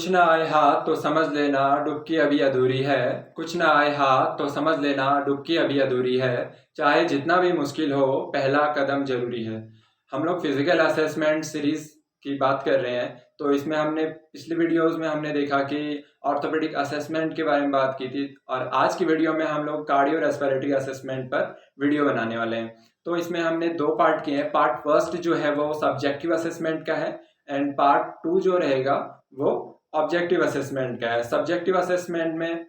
कुछ ना आए हाथ तो समझ लेना डुबकी अभी अधूरी है। कुछ ना आए हाथ तो समझ लेना डुबकी अभी अधूरी है। चाहे जितना भी मुश्किल हो पहला कदम जरूरी है। हम लोग फिजिकल असेसमेंट सीरीज की बात कर रहे हैं। तो इसमें हमने पिछली वीडियोस में हमने देखा कि ऑर्थोपेडिक असेसमेंट के बारे में बात की थी, और आज की वीडियो में हम लोग कार्डियो रेस्पिरेटरी असेसमेंट पर वीडियो बनाने वाले हैं। तो इसमें हमने दो पार्ट किए हैं। पार्ट फर्स्ट जो है वो सब्जेक्टिव असेसमेंट का है, एंड पार्ट टू जो रहेगा वो ऑब्जेक्टिव असेसमेंट का है। सब्जेक्टिव असेसमेंट में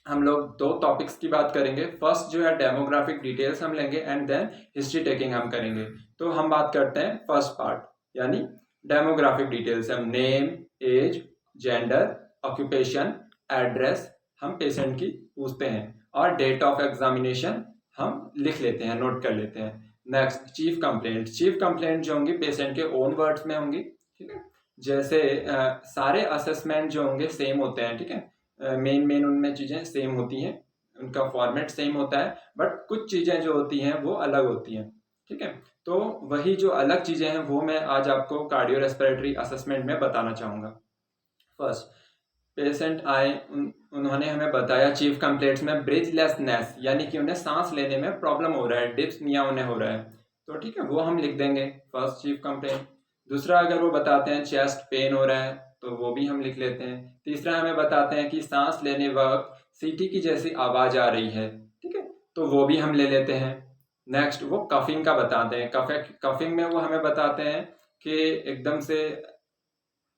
हम लोग दो टॉपिक्स की बात करेंगे। फर्स्ट जो है डेमोग्राफिक डिटेल्स हम लेंगे, एंड देन हिस्ट्री टेकिंग हम करेंगे। तो हम बात करते हैं फर्स्ट पार्ट यानी डेमोग्राफिक डिटेल्स। हम name, age, gender, occupation, address हम पेशेंट की पूछते हैं, और डेट ऑफ एग्जामिनेशन हम लिख लेते हैं, नोट कर लेते हैं। Next chief complaint. Chief complaint जो होंगी पेशेंट के ओन वर्ड्स में होंगी, ठीक है। जैसे सारे असेसमेंट जो होंगे सेम होते हैं, ठीक है। मेन उनमें चीज़ें सेम होती हैं, उनका फॉर्मेट सेम होता है, बट कुछ चीज़ें जो होती हैं वो अलग होती हैं, ठीक है। तो वही जो अलग चीज़ें हैं वो मैं आज आपको कार्डियो रेस्पिरेटरी असेसमेंट में बताना चाहूँगा। फर्स्ट, पेशेंट आए, उन्होंने हमें बताया चीफ कंप्लेंट्स में ब्रीथलेसनेस, यानी कि उन्हें सांस लेने में प्रॉब्लम हो रहा है, डिस्पनिया उन्हें हो रहा है। तो ठीक है, वो हम लिख देंगे फर्स्ट चीफ कंप्लेंट। दूसरा, अगर वो बताते हैं चेस्ट पेन हो रहा है तो वो भी हम लिख लेते हैं। तीसरा, हमें बताते हैं कि सांस लेने वक्त सीटी की जैसी आवाज़ आ रही है, ठीक है, तो वो भी हम ले लेते हैं। नेक्स्ट, वो कफिंग का बताते हैं। कफिंग में वो हमें बताते हैं कि एकदम से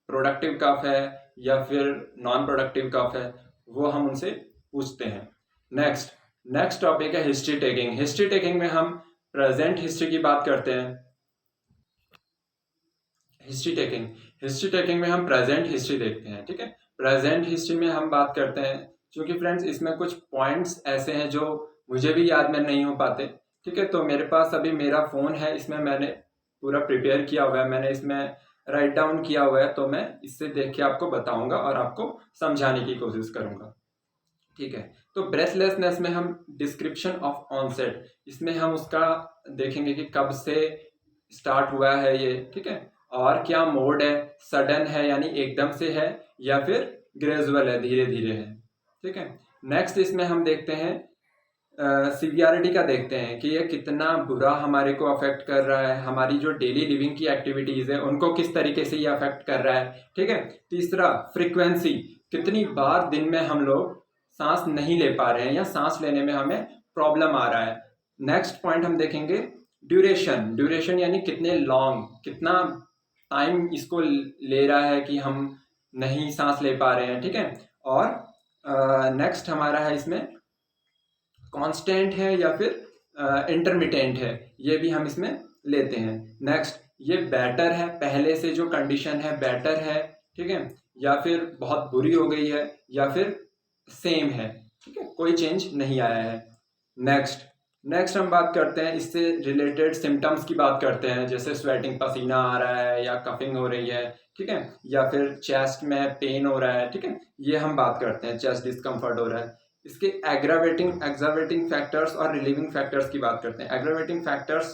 प्रोडक्टिव कफ है या फिर नॉन प्रोडक्टिव कफ है, वो हम उनसे पूछते हैं। नेक्स्ट टॉपिक है हिस्ट्री टेकिंग। हिस्ट्री टेकिंग में हम प्रेजेंट हिस्ट्री की बात करते हैं। हिस्ट्री टेकिंग में हम प्रेजेंट हिस्ट्री देखते हैं, ठीक है। प्रेजेंट हिस्ट्री में हम बात करते हैं, क्योंकि फ्रेंड्स इसमें कुछ पॉइंट्स ऐसे हैं जो मुझे भी याद में नहीं हो पाते, ठीक है। तो मेरे पास अभी मेरा फ़ोन है, इसमें मैंने पूरा प्रिपेयर किया हुआ है, मैंने इसमें राइट डाउन किया हुआ है, तो मैं इससे देख के आपको बताऊंगा और आपको समझाने की कोशिश करूंगा, ठीक है। तो ब्रेथलेसनेस में हम डिस्क्रिप्शन ऑफ ऑनसेट, इसमें हम उसका देखेंगे कि कब से स्टार्ट हुआ है ये, ठीक है, और क्या मोड है, सडन है यानी एकदम से है, या फिर ग्रेजुअल है, धीरे धीरे है, ठीक है। नेक्स्ट इसमें हम देखते हैं सीवियरिटी का, देखते हैं कि ये कितना बुरा हमारे को अफेक्ट कर रहा है, हमारी जो डेली लिविंग की एक्टिविटीज़ है उनको किस तरीके से ये अफेक्ट कर रहा है, ठीक है। तीसरा, फ्रीक्वेंसी, कितनी बार दिन में हम लोग सांस नहीं ले पा रहे हैं या सांस लेने में हमें प्रॉब्लम आ रहा है। नेक्स्ट पॉइंट हम देखेंगे ड्यूरेशन यानी कितने लॉन्ग, कितना टाइम इसको ले रहा है कि हम नहीं सांस ले पा रहे हैं, ठीक है। और नेक्स्ट हमारा है इसमें कांस्टेंट है या फिर इंटरमिटेंट है, ये भी हम इसमें लेते हैं। नेक्स्ट, ये बेटर है, पहले से जो कंडीशन है बेटर है, ठीक है, या फिर बहुत बुरी हो गई है, या फिर सेम है, ठीक है, कोई चेंज नहीं आया है। नेक्स्ट हम बात करते हैं, इससे रिलेटेड सिम्टम्स की बात करते हैं, जैसे स्वेटिंग, पसीना आ रहा है या कफिंग हो रही है, ठीक है, या फिर चेस्ट में पेन हो रहा है, ठीक है, ये हम बात करते हैं, चेस्ट डिस्कम्फर्ट हो रहा है। इसके एग्रावेटिंग फैक्टर्स और रिलीविंग फैक्टर्स की बात करते हैं। एग्रावेटिंग फैक्टर्स,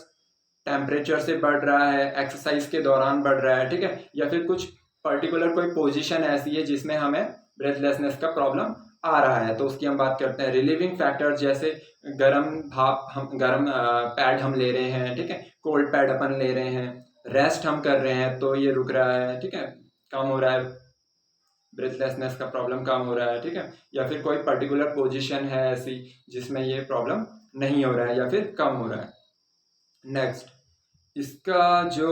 टेम्परेचर से बढ़ रहा है, एक्सरसाइज के दौरान बढ़ रहा है, ठीक है, या फिर कुछ पर्टिकुलर कोई पोजीशन ऐसी है जिसमें हमें ब्रेथलेसनेस का प्रॉब्लम आ रहा है, तो उसकी हम बात करते हैं। रिलीविंग फैक्टर्स जैसे गर्म पैड हम ले रहे हैं, ठीक है, कोल्ड पैड अपन ले रहे हैं, रेस्ट हम कर रहे हैं तो ये रुक रहा है, ठीक है, कम हो रहा है, ब्रेथलेसनेस का प्रॉब्लम कम हो रहा है, ठीक है, या फिर कोई पर्टिकुलर पोजीशन है ऐसी जिसमें ये प्रॉब्लम नहीं हो रहा है या फिर कम हो रहा है। नेक्स्ट, इसका जो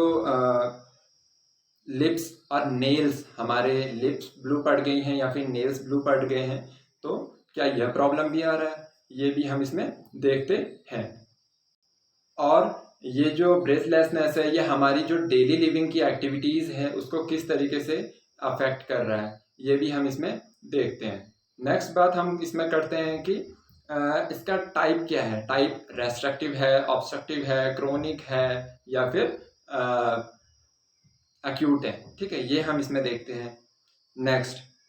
लिप्स और नेल्स, हमारे लिप्स ब्लू पड़ गई हैं या फिर नेल्स ब्लू पड़ गए हैं, तो क्या यह प्रॉब्लम भी आ रहा है, ये भी हम इसमें देखते हैं। और ये जो ब्रेथलेसनेस है ये हमारी जो डेली लिविंग की एक्टिविटीज़ है उसको किस तरीके से अफेक्ट कर रहा है, ये भी हम इसमें देखते हैं। नेक्स्ट बात हम इसमें करते हैं कि इसका टाइप क्या है, टाइप रेस्ट्रिक्टिव है, ऑब्स्ट्रक्टिव है, क्रोनिक है, या फिर एक्यूट है, ठीक है, ये हम इसमें देखते हैं।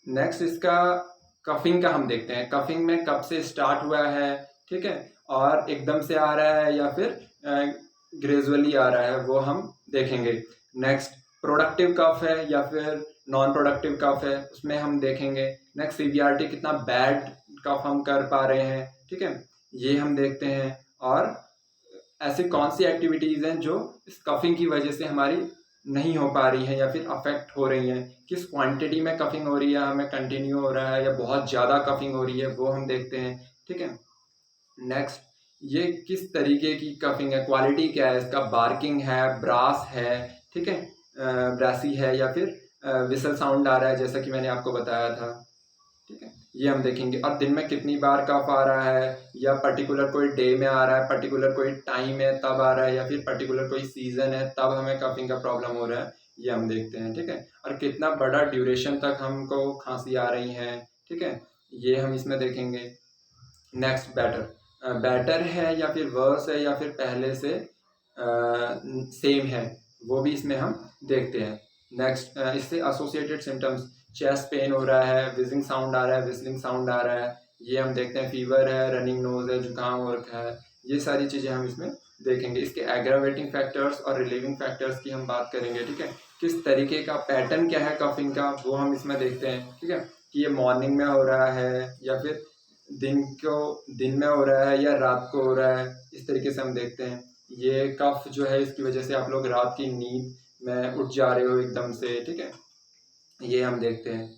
नेक्स्ट इसका कफिंग का हम देखते हैं। कफिंग में कब से स्टार्ट हुआ है, ठीक है, और एकदम से आ रहा है या फिर ग्रेजुअली आ रहा है, वो हम देखेंगे। नेक्स्ट, प्रोडक्टिव कफ है या फिर नॉन प्रोडक्टिव कफ है उसमें हम देखेंगे। नेक्स्ट सीवीआरटी, कितना बैड कफ हम कर पा रहे हैं, ठीक है, ये हम देखते हैं। और ऐसी कौन सी एक्टिविटीज़ हैं जो इस कफिंग की वजह से हमारी नहीं हो पा रही है या फिर अफेक्ट हो रही हैं, किस क्वांटिटी में कफिंग हो रही है, हमें कंटिन्यू हो रहा है या बहुत ज़्यादा कफिंग हो रही है, वो हम देखते हैं, ठीक है। नेक्स्ट, ये किस तरीके की कफिंग है, क्वालिटी क्या है इसका, बार्किंग है, ब्रास है, ठीक है, ब्रासी है या फिर विसल साउंड आ रहा है जैसा कि मैंने आपको बताया था, ठीक है, ये हम देखेंगे। और दिन में कितनी बार कफ आ रहा है, या पर्टिकुलर कोई डे में आ रहा है, पर्टिकुलर कोई टाइम है तब आ रहा है, या फिर पर्टिकुलर कोई सीजन है तब हमें कफिंग का प्रॉब्लम हो रहा है, ये हम देखते हैं, ठीक है। और कितना बड़ा ड्यूरेशन तक हमको खांसी आ रही है, ठीक है, ये हम इसमें देखेंगे। नेक्स्ट, बैटर है या फिर वर्स है या फिर पहले से सेम है, वो भी इसमें हम देखते हैं। नेक्स्ट, इससे एसोसिएटेड सिम्टम्स, चेस्ट पेन हो रहा है, विजिंग साउंड आ रहा है, विस्लिंग साउंड आ रहा है, ये हम देखते हैं। फीवर है, रनिंग नोज है, जुकाम हो रखा है, ये सारी चीज़ें हम इसमें देखेंगे। इसके एग्रावेटिंग फैक्टर्स और रिलीविंग फैक्टर्स की हम बात करेंगे, ठीक है। किस तरीके का पैटर्न क्या है कफिंग का, वो हम इसमें देखते हैं, ठीक है, कि ये मॉर्निंग में हो रहा है या फिर दिन में हो रहा है या रात को हो रहा है, इस तरीके से हम देखते हैं। ये कफ जो है इसकी वजह से आप लोग रात की नींद में उठ जा रहे हो एकदम से, ठीक है, ये हम देखते हैं।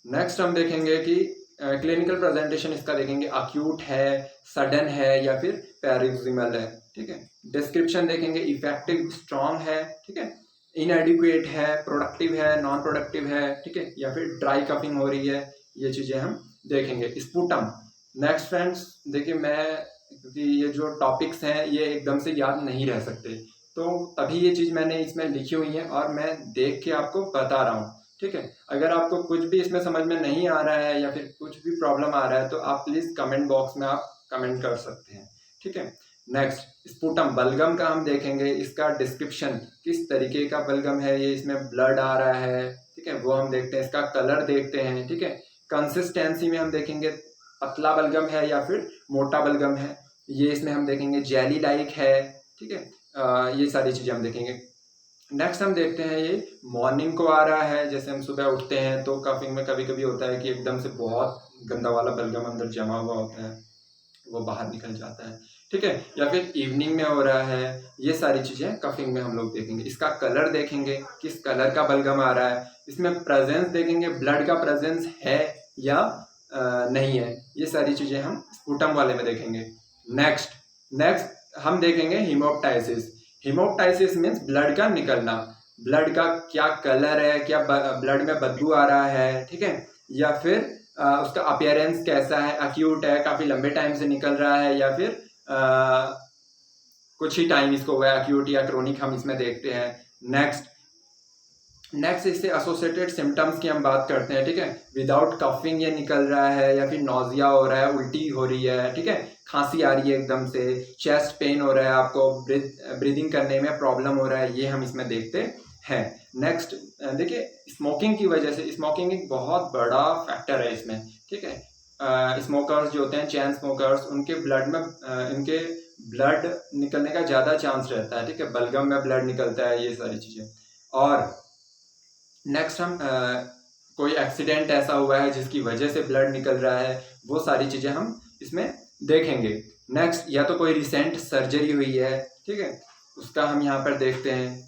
नेक्स्ट हम देखेंगे कि क्लिनिकल प्रेजेंटेशन इसका देखेंगे, अक्यूट है, सडन है या फिर पैरोक्सिमल है, ठीक है। डिस्क्रिप्शन देखेंगे, इफेक्टिव स्ट्रॉन्ग है, ठीक है, इनएडिक्वेट है, प्रोडक्टिव है, नॉन प्रोडक्टिव है, ठीक है, या फिर ड्राई कफिंग हो रही है, ये चीज़ें हम देखेंगे। स्पुटम। नेक्स्ट फ्रेंड्स, देखिए मैं, क्योंकि ये जो टॉपिक्स हैं ये एकदम से याद नहीं रह सकते, तो तभी ये चीज़ मैंने इसमें लिखी हुई है और मैं देख के आपको बता रहा हूँ, ठीक है। अगर आपको कुछ भी इसमें समझ में नहीं आ रहा है या फिर कुछ भी प्रॉब्लम आ रहा है तो आप प्लीज़ कमेंट बॉक्स में आप कमेंट कर सकते हैं, ठीक है। नेक्स्ट, स्पुटम, बलगम का हम देखेंगे, इसका डिस्क्रिप्शन, किस तरीके का बलगम है, ये इसमें ब्लड आ रहा है, ठीक है, वो हम देखते हैं। इसका कलर देखते हैं, ठीक है। कंसिस्टेंसी में हम देखेंगे, पतला बलगम है या फिर मोटा बलगम है, ये इसमें हम देखेंगे। जेली लाइक है, ठीक है, ये सारी चीज़ें हम देखेंगे। नेक्स्ट हम देखते हैं, ये मॉर्निंग को आ रहा है, जैसे हम सुबह उठते हैं तो कफिंग में कभी कभी होता है कि एकदम से बहुत गंदा वाला बलगम अंदर जमा हुआ होता है, वो बाहर निकल जाता है, ठीक है, या फिर इवनिंग में हो रहा है, ये सारी चीज़ें कफिंग में हम लोग देखेंगे। इसका कलर देखेंगे, किस कलर का बलगम आ रहा है, इसमें प्रेजेंस देखेंगे, ब्लड का प्रेजेंस है या नहीं है, ये सारी चीज़ें हम स्पुटम वाले में देखेंगे। नेक्स्ट हम देखेंगे हीमोप्टाइसिस। हीमोप्टाइसिस मीन्स ब्लड का निकलना, ब्लड का क्या कलर है, क्या ब्लड में बदबू आ रहा है, ठीक है, या फिर उसका अपीयरेंस कैसा है, अक्यूट है, काफ़ी लंबे टाइम से निकल रहा है, या फिर कुछ ही टाइम इसको हुआ है, अक्यूट या क्रोनिक, हम इसमें देखते हैं। नेक्स्ट इससे एसोसिएटेड सिम्टम्स की हम बात करते हैं, ठीक है। विदाउट कफिंग ये निकल रहा है या फिर नोजिया हो रहा है, उल्टी हो रही है, ठीक है, खांसी आ रही है एकदम से, चेस्ट पेन हो रहा है, आपको ब्रीदिंग करने में प्रॉब्लम हो रहा है, ये हम इसमें देखते हैं। नेक्स्ट देखिए, स्मोकिंग की वजह से, स्मोकिंग एक बहुत बड़ा फैक्टर है इसमें, ठीक है। स्मोकर्स जो होते हैं, चैन स्मोकर्स, उनके ब्लड में इनके ब्लड निकलने का ज़्यादा चांस रहता है, ठीक है, बलगम में ब्लड निकलता है, ये सारी चीज़ें। और नेक्स्ट हम कोई एक्सीडेंट ऐसा हुआ है जिसकी वजह से ब्लड निकल रहा है, वो सारी चीज़ें हम इसमें देखेंगे। नेक्स्ट, या तो कोई रिसेंट सर्जरी हुई है, ठीक है, उसका हम यहाँ पर देखते हैं,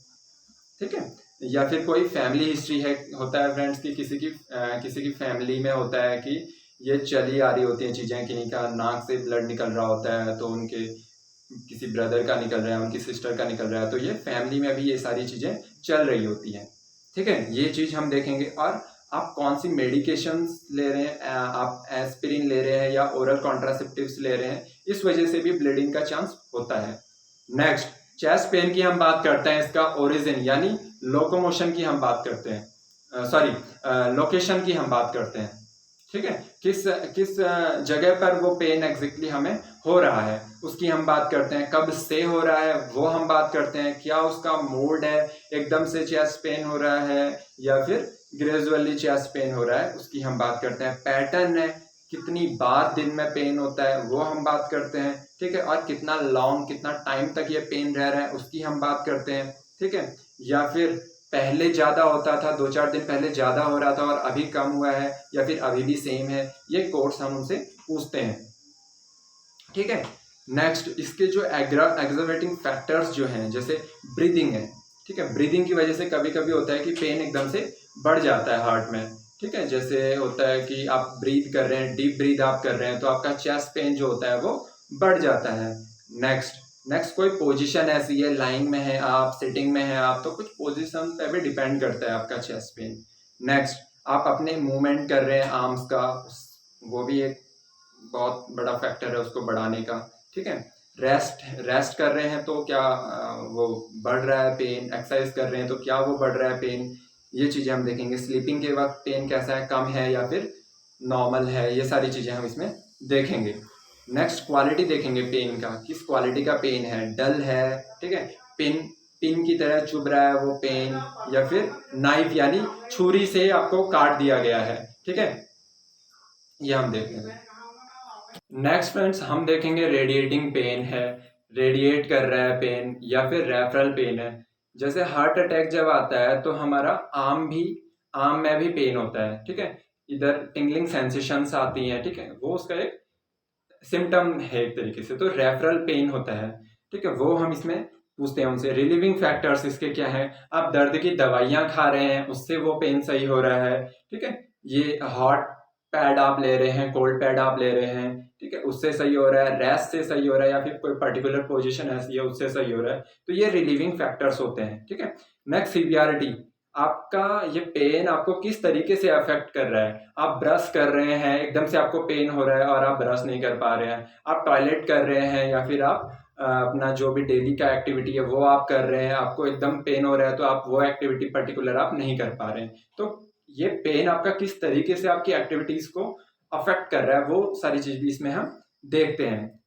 ठीक है, या फिर कोई फैमिली हिस्ट्री है, होता है फ्रेंड्स कि किसी की फैमिली में होता है कि ये चली आ रही होती हैं चीज़ें, किन्हीं का नाक से ब्लड निकल रहा होता है, तो उनके किसी ब्रदर का निकल रहा है, उनकी सिस्टर का निकल रहा है, तो ये फैमिली में भी ये सारी चीज़ें चल रही होती हैं, ठीक है, ये चीज़ हम देखेंगे। और आप कौन सी मेडिकेशंस ले रहे हैं, आप एस्पिरिन ले रहे हैं या ओरल कॉन्ट्रासेप्टिव्स ले रहे हैं, इस वजह से भी ब्लीडिंग का चांस होता है। नेक्स्ट, चेस्ट पेन की हम बात करते हैं, इसका ओरिजिन यानी लोकोमोशन की हम बात करते हैं, लोकेशन की हम बात करते हैं, ठीक है, किस जगह पर वो पेन एग्जैक्टली हमें हो रहा है, उसकी हम बात करते हैं। कब से हो रहा है वो हम बात करते हैं। क्या उसका मोड है, एकदम से चेस्ट पेन हो रहा है या फिर ग्रेजुअली चेस्ट पेन हो रहा है, उसकी हम बात करते हैं। पैटर्न है, कितनी बार दिन में पेन होता है, वो हम बात करते हैं, ठीक है, और कितना टाइम तक ये पेन रह रहा है, उसकी हम बात करते हैं, ठीक है, या फिर पहले ज़्यादा होता था, 2-4 दिन पहले ज़्यादा हो रहा था और अभी कम हुआ है या फिर अभी भी सेम है, ये कोट्स हम उनसे पूछते हैं, ठीक है। नेक्स्ट, इसके जो एग्ग्रावेटिंग फैक्टर्स जो हैं, जैसे ब्रीदिंग है, ठीक है। ब्रीदिंग की वजह से कभी कभी होता है कि पेन एकदम से बढ़ जाता है हार्ट में, ठीक है। जैसे होता है कि आप ब्रीथ कर रहे हैं, डीप ब्रीथ आप कर रहे हैं, तो आपका चेस्ट पेन जो होता है वो बढ़ जाता है। नेक्स्ट कोई पोजीशन ऐसी है, लाइन में है आप, सिटिंग में है आप, तो कुछ पोजीशन पे भी डिपेंड करता है आपका चेस्ट पेन। नेक्स्ट, आप अपने मूवमेंट कर रहे हैं आर्म्स का, वो भी एक बहुत बड़ा फैक्टर है उसको बढ़ाने का, ठीक है। रेस्ट कर रहे हैं तो क्या वो बढ़ रहा है पेन, एक्सरसाइज कर रहे हैं तो क्या वो बढ़ रहा है पेन, ये चीज़ें हम देखेंगे। स्लीपिंग के वक्त पेन कैसा है, कम है या फिर नॉर्मल है, ये सारी चीज़ें हम इसमें देखेंगे। नेक्स्ट, क्वालिटी देखेंगे पेन का, किस क्वालिटी का पेन है, डल है, ठीक है, पिन पिन की तरह चुभ रहा है वो पेन, या फिर नाइफ यानी छुरी से आपको काट दिया गया है, ठीक है, ये हम देखेंगे। नेक्स्ट फ्रेंड्स, हम देखेंगे रेडिएटिंग पेन है, रेडिएट कर रहा है पेन, या फिर रेफरल पेन है। जैसे हार्ट अटैक जब आता है तो हमारा आर्म में भी पेन होता है, ठीक है, इधर टिंगलिंग सेंसेशंस आती हैं, ठीक है, वो उसका एक सिम्टम है एक तरीके से, तो रेफरल पेन होता है, ठीक है, वो हम इसमें पूछते हैं उनसे। रिलीविंग फैक्टर्स इसके क्या है, आप दर्द की दवाइयाँ खा रहे हैं उससे वो पेन सही हो रहा है, ठीक है, ये हॉट पैड आप ले रहे हैं, कोल्ड पैड आप ले रहे हैं, ठीक है, उससे सही हो रहा है, रेस्ट से सही हो रहा है, या फिर कोई पर्टिकुलर पोजीशन ऐसी है उससे सही हो रहा है, तो ये रिलीविंग फैक्टर्स होते हैं, ठीक है। नेक्स्ट, सीवियरिटी, आपका ये पेन आपको किस तरीके से अफेक्ट कर रहा है। आप ब्रश कर रहे हैं, एकदम से आपको पेन हो रहा है और आप ब्रश नहीं कर पा रहे हैं, आप टॉयलेट कर रहे हैं, या फिर आप अपना जो भी डेली का एक्टिविटी है वो आप कर रहे हैं, आपको एकदम पेन हो रहा है तो आप वो एक्टिविटी पर्टिकुलर आप नहीं कर पा रहे हैं, तो ये पेन आपका किस तरीके से आपकी एक्टिविटीज को अफेक्ट कर रहा है, वो सारी चीज भी इसमें हम देखते हैं।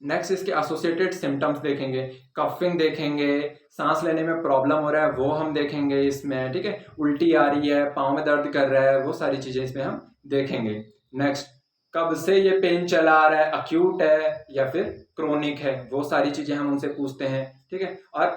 नेक्स्ट इसके एसोसिएटेड सिम्टम्स देखेंगे, कफिंग देखेंगे, सांस लेने में प्रॉब्लम हो रहा है वो हम देखेंगे इसमें, ठीक है, उल्टी आ रही है, पाँव में दर्द कर रहा है, वो सारी चीज़ें इसमें हम देखेंगे। नेक्स्ट, कब से ये पेन चला आ रहा है, अक्यूट है या फिर क्रोनिक है, वो सारी चीज़ें हम उनसे पूछते हैं, ठीक है। और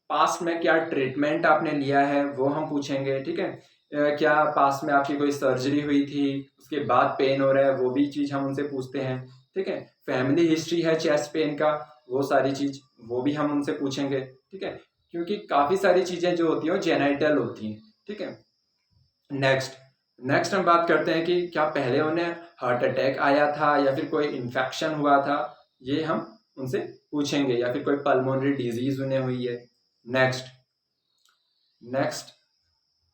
पास्ट में क्या ट्रीटमेंट आपने लिया है वो हम पूछेंगे, ठीक है, क्या पास्ट में आपकी कोई सर्जरी हुई थी उसके बाद पेन हो रहा है, वो भी चीज़ हम उनसे पूछते हैं, ठीक है। फैमिली हिस्ट्री है चेस्ट पेन का, वो सारी चीज़ वो भी हम उनसे पूछेंगे, ठीक है, क्योंकि काफ़ी सारी चीज़ें जो होती हैं वो जेनेटल होती हैं, ठीक है। नेक्स्ट हम बात करते हैं कि क्या पहले उन्हें हार्ट अटैक आया था या फिर कोई इन्फेक्शन हुआ था, ये हम उनसे पूछेंगे, या फिर कोई पल्मोनरी डिजीज उन्हें हुई है। नेक्स्ट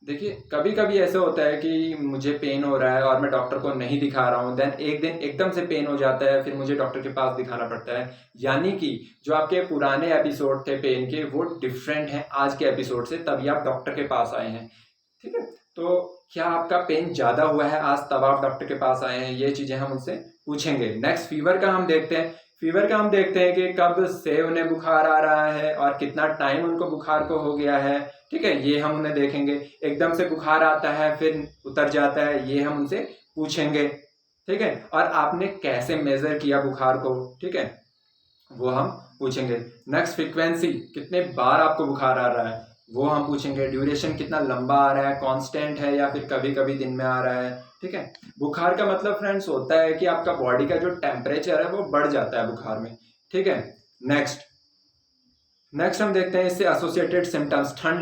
देखिए, कभी कभी ऐसा होता है कि मुझे पेन हो रहा है और मैं डॉक्टर को नहीं दिखा रहा हूँ, देन एक दिन एकदम से पेन हो जाता है, फिर मुझे डॉक्टर के पास दिखाना पड़ता है, यानी कि जो आपके पुराने एपिसोड थे पेन के वो डिफरेंट हैं आज के एपिसोड से, तभी आप डॉक्टर के पास आए हैं, ठीक है। तो क्या आपका पेन ज़्यादा हुआ है आज तब आप डॉक्टर के पास आए हैं, ये चीज़ें हम उनसे पूछेंगे। नेक्स्ट, फीवर का हम देखते हैं कि कब से उन्हें बुखार आ रहा है और कितना टाइम उनको बुखार को हो गया है, ठीक है, ये हम उन्हें देखेंगे। एकदम से बुखार आता है फिर उतर जाता है, ये हम उनसे पूछेंगे, ठीक है। और आपने कैसे मेजर किया बुखार को, ठीक है, वो हम पूछेंगे। नेक्स्ट, फ्रीक्वेंसी, कितने बार आपको बुखार आ रहा है, वो हम पूछेंगे। ड्यूरेशन कितना लंबा आ रहा है, कांस्टेंट है या फिर कभी कभी दिन में आ रहा है, ठीक है। बुखार का मतलब फ्रेंड्स होता है कि आपका बॉडी का जो टेम्परेचर है वो बढ़ जाता है बुखार में, ठीक है। नेक्स्ट हम देखते हैं इससे एसोसिएटेड सिम्टम्स, ठंड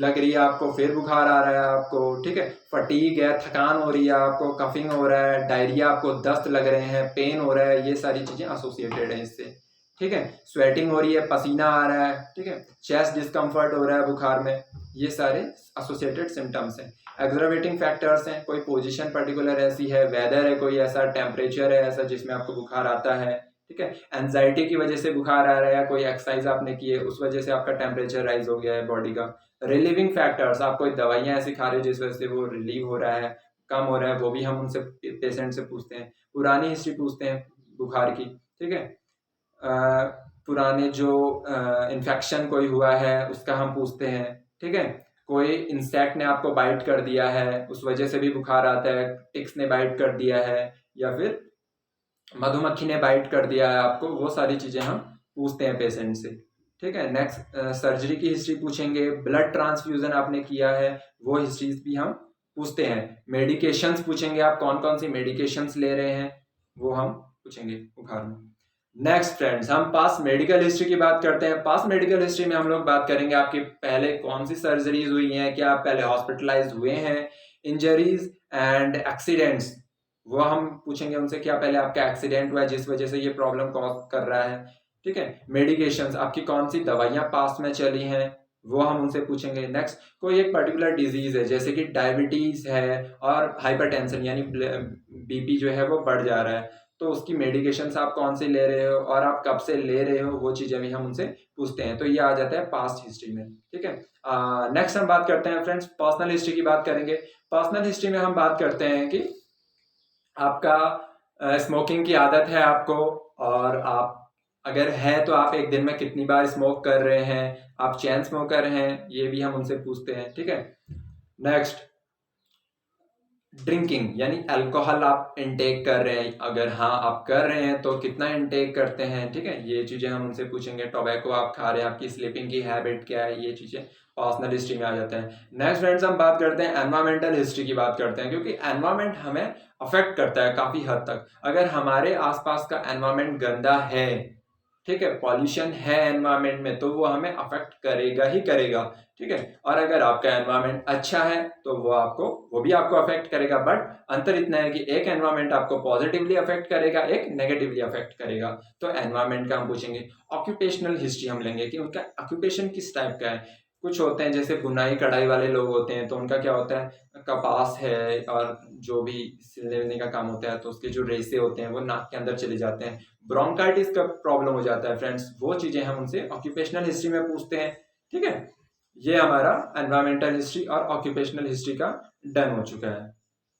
लग रही है आपको, फिर बुखार आ रहा है आपको, ठीक है, फटीग है, थकान हो रही है आपको, कफिंग हो रहा है, डायरिया, आपको दस्त लग रहे हैं, पेन हो रहा है, ये सारी चीजें एसोसिएटेड हैं इससे, ठीक है। स्वेटिंग हो रही है, पसीना आ रहा है, ठीक है, चेस्ट डिस्कम्फर्ट हो रहा है बुखार में, ये सारे एसोसिएटेड सिम्टम्स हैं। एग्ग्रावेटिंग फैक्टर्स हैं, कोई पोजीशन पर्टिकुलर ऐसी है, वेदर है कोई ऐसा, टेम्परेचर है ऐसा जिसमें आपको बुखार आता है, ठीक है, एंजाइटी की वजह से बुखार आ रहा है, कोई एक्सरसाइज आपने की है उस वजह से आपका टेम्परेचर राइज हो गया है बॉडी का। रिलीविंग फैक्टर्स, आप कोई दवाइयाँ ऐसी खा रहे हो जिस वजह से वो रिलीव हो रहा है, कम हो रहा है, वो भी हम उनसे पेशेंट से पूछते हैं। पुरानी हिस्ट्री पूछते हैं बुखार की, ठीक है, पुराने जो इन्फेक्शन कोई हुआ है उसका हम पूछते हैं, ठीक है, कोई इंसेक्ट ने आपको बाइट कर दिया है उस वजह से भी बुखार आता है, टिक्स ने बाइट कर दिया है या फिर मधुमक्खी ने बाइट कर दिया है आपको, वो सारी चीज़ें हम पूछते हैं पेशेंट से, ठीक है। नेक्स्ट सर्जरी की हिस्ट्री पूछेंगे, ब्लड ट्रांसफ्यूजन आपने किया है वो हिस्ट्रीज भी हम पूछते हैं। मेडिकेशंस पूछेंगे, आप कौन कौन सी मेडिकेशंस ले रहे हैं वो हम पूछेंगे बुखार में। नेक्स्ट फ्रेंड्स, हम पास्ट मेडिकल हिस्ट्री की बात करते हैं। पास्ट मेडिकल हिस्ट्री में हम लोग बात करेंगे आपकी पहले कौन सी सर्जरीज हुई हैं, क्या आप पहले हॉस्पिटलाइज हुए हैं, इंजरीज एंड एक्सीडेंट्स वो हम पूछेंगे उनसे, क्या पहले आपका एक्सीडेंट हुआ है जिस वजह से ये प्रॉब्लम कॉज कर रहा है। ठीक है। मेडिकेशंस, आपकी कौन सी दवाइयाँ पास्ट में चली हैं वो हम उनसे पूछेंगे। नेक्स्ट, कोई एक पर्टिकुलर डिजीज है जैसे कि डायबिटीज है और हाइपरटेंशन यानी बीपी जो है वो बढ़ जा रहा है, तो उसकी मेडिकेशंस आप कौन सी ले रहे हो और आप कब से ले रहे हो वो चीज़ें भी हम उनसे पूछते हैं। तो ये आ जाता है पास्ट हिस्ट्री में। ठीक है। नेक्स्ट हम बात करते हैं फ्रेंड्स, पर्सनल हिस्ट्री की बात करेंगे। पर्सनल हिस्ट्री में हम बात करते हैं कि आपका स्मोकिंग की आदत है आपको, और आप अगर है तो आप एक दिन में कितनी बार स्मोक कर रहे हैं, आप चेन स्मोकर हैं, ये भी हम उनसे पूछते हैं। ठीक है। नेक्स्ट, ड्रिंकिंग यानी अल्कोहल आप इनटेक कर रहे हैं, अगर हाँ आप कर रहे हैं तो कितना इनटेक करते हैं। ठीक है। ये चीज़ें हम उनसे पूछेंगे। टोबैको आप खा रहे हैं, आपकी स्लीपिंग की हैबिट क्या है, ये चीज़ें पर्सनल हिस्ट्री में आ जाते हैं। नेक्स्ट फ्रेंड्स, हम बात करते हैं एनवायरमेंटल हिस्ट्री की बात करते हैं, क्योंकि एनवायरमेंट हमें अफेक्ट करता है काफ़ी हद तक। अगर हमारे आसपास का एनवायरमेंट गंदा है, ठीक है, पॉल्यूशन है एनवायरमेंट में, तो वो हमें अफेक्ट करेगा ही करेगा। ठीक है। और अगर आपका एनवायरमेंट अच्छा है तो वो भी आपको अफेक्ट करेगा। बट अंतर इतना है कि एक एनवायरमेंट आपको पॉजिटिवली अफेक्ट करेगा, एक नेगेटिवली अफेक्ट करेगा। तो एनवायरमेंट का हम पूछेंगे। ऑक्यूपेशनल हिस्ट्री हम लेंगे कि उनका ऑक्यूपेशन किस टाइप का है। कुछ होते हैं जैसे बुनाई कढ़ाई वाले लोग होते हैं, तो उनका क्या होता है, कपास है और जो भी सिलने विलने का काम होता है, तो उसके जो रेसे होते हैं वो नाक के अंदर चले जाते हैं, ब्रोंकाइटिस का प्रॉब्लम हो जाता है फ्रेंड्स, वो चीज़ें हम उनसे ऑक्यूपेशनल हिस्ट्री में पूछते हैं। ठीक है। ये हमारा एनवायरमेंटल हिस्ट्री और ऑक्यूपेशनल हिस्ट्री का डन हो चुका है।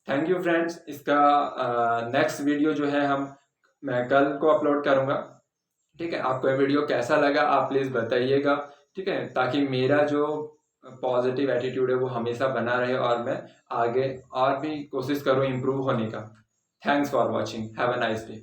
Thank you friends. इसका नेक्स्ट वीडियो जो है मैं कल को अपलोड करूँगा। ठीक है। आपको ये वीडियो कैसा लगा आप प्लीज़ बताइएगा। ठीक है, ताकि मेरा जो पॉजिटिव एटीट्यूड है वो हमेशा बना रहे और मैं आगे और भी कोशिश करूँ इम्प्रूव होने का। Thanks for watching, have a nice day.